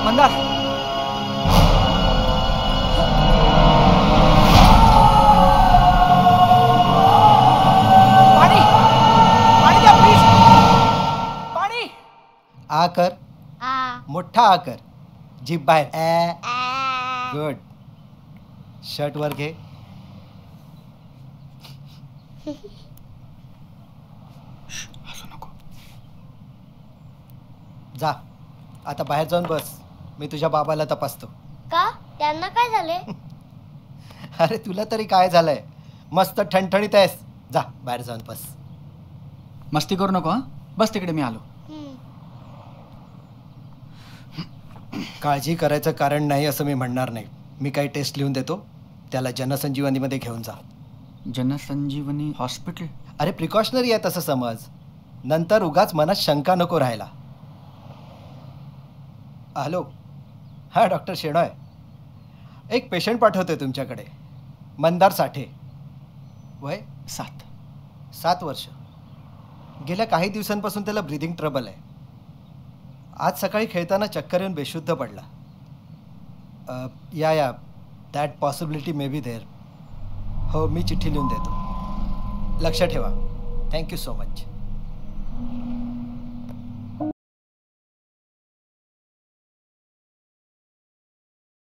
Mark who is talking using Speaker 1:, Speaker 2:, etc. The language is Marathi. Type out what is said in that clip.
Speaker 1: मंदार. पाणी पाणी द्या प्लीज. पाणी.
Speaker 2: आ कर.
Speaker 3: आ.
Speaker 2: मोठा आ कर. जीभ बाहेर. गुड. शर्ट वर घे.
Speaker 1: हसू नको.
Speaker 2: जा आता बाहेर जाऊन बस. मी तुझ्या बाबाला तपासतो.
Speaker 3: का? त्यांना काय झाले?
Speaker 2: अरे तुला तरी काय झालंय? मस्त ठणठणीत आहेस. जा बाहेर जाऊन बस.
Speaker 1: मस्ती करू नको. हा बस तिकडे, मी आलो.
Speaker 2: काळजी करायचं कारण नाही असं मी म्हणणार नाही. मी काही टेस्ट लिहून देतो, त्याला जनसंजीवनीमध्ये घेऊन जा.
Speaker 1: जनसंजीवनी हॉस्पिटल?
Speaker 2: अरे प्रिकॉशनरी आहे तसं समज. नंतर उगाच मनात शंका नको राहायला. हॅलो. हां डॉक्टर शेणॉय. एक पेशंट पाठवतोय तुमच्याकडे. मंदार साठे. वय
Speaker 1: 7
Speaker 2: वर्ष. गेल्या काही दिवसांपासून त्याला ब्रिदिंग ट्रबल आहे. आज सकाळी खेळताना चक्कर येऊन बेशुद्ध पडला. या that possibility may be there. हो मी चिठ्ठी लिहून देतो. लक्ष ठेवा. Thank you so much.